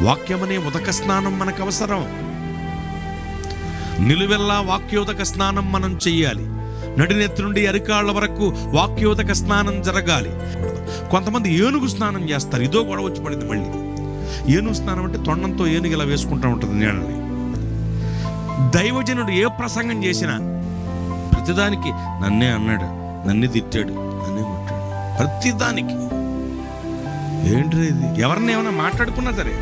వాక్యమనే ఉదక స్నానం మనకు అవసరం. నిలువెల్లా వాక్యోదక స్నానం మనం చెయ్యాలి. నడినెత్తి నుండి అరికాళ్ళ వరకు వాక్యోదక స్నానం జరగాలి. కొంతమంది ఏనుగు స్నానం చేస్తారు. ఇదో గొడవ వచ్చి పడింది మళ్ళీ. ఏనుగు స్నానం అంటే తొండంతో ఏనుగు ఇలా వేసుకుంటూ ఉంటుంది నీళ్ళని. దైవజనుడు ఏ ప్రసంగం చేసినా ప్రతిదానికి నన్నే అన్నాడు, నన్నే తిట్టాడు, నన్నే ముట్టాడు, ప్రతిదానికి. ఏంటి ఇది? ఎవరిని ఏమైనా మాట్లాడుకున్నా సరే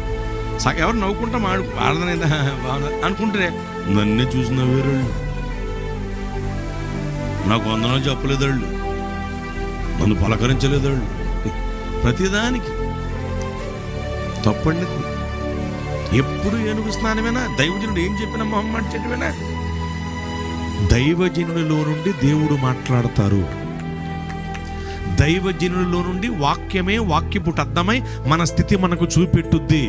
ఎవరు నవ్వుకుంటా వాడదనేదా అనుకుంటే నన్నే చూసిన వేరేళ్ళు, నాకు వందనాలు చెప్పలేదు వాళ్ళు, నన్ను పలకరించలేదు వాళ్ళు. ప్రతిదానికి తప్పండి. ఎప్పుడు ఏనుగు స్నానమేనా? దైవజనుడు ఏం చెప్పినా మొహమాట చెట్టువేనా? దైవజనుడిలో నుండి దేవుడు మాట్లాడతారు. దైవజనుడిలో నుండి వాక్యమే వాక్యపుటద్దమై మన స్థితి మనకు చూపెట్టుద్ది.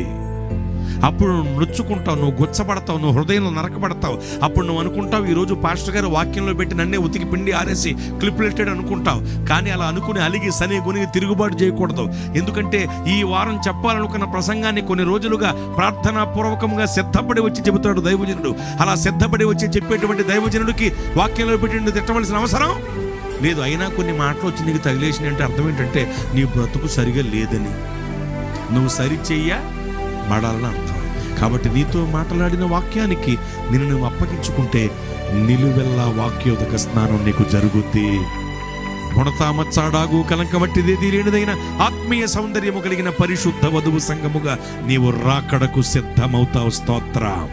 అప్పుడు నువ్వు నొచ్చుకుంటావు, నువ్వు గుచ్చబడతావు, నువ్వు హృదయంలో నరకబడతావు. అప్పుడు నువ్వు అనుకుంటావు ఈరోజు పాస్టర్ గారు వాక్యంలో పెట్టి నన్నే ఉతికి పిండి ఆరేసి క్లిప్లెట్టెడ్ అనుకుంటావు. కానీ అలా అనుకుని అలిగి సని గుని తిరుగుబాటు చేయకూడదు. ఎందుకంటే ఈ వారం చెప్పాలనుకున్న ప్రసంగాన్ని కొన్ని రోజులుగా ప్రార్థనా పూర్వకంగా సిద్ధపడి వచ్చి చెబుతాడు దైవజనుడు. అలా సిద్ధపడి వచ్చి చెప్పేటువంటి దైవజనుడికి వాక్యంలో పెట్టి తిట్టవలసిన అవసరం లేదు. అయినా కొన్ని మాటలు వచ్చి నీకు తగిలేసినాయి అంటే అర్థం ఏంటంటే నీ బ్రతుకు సరిగా లేదని, నువ్వు సరిచేయబడాలని అర్థం. కాబట్టి నీతో మాట్లాడిన వాక్యానికి నిన్ను నువ్వు అప్పగించుకుంటే నిలువెల్లా వాక్యోదక స్నానం నీకు జరుగుద్ది. గుణతామచ్చాడాగు కలంకబట్టిదేది లేనిదైన ఆత్మీయ సౌందర్యము కలిగిన పరిశుద్ధ వధువు సంఘముగా నీవు రాకడకు సిద్ధమవుతావు. స్తోత్రం.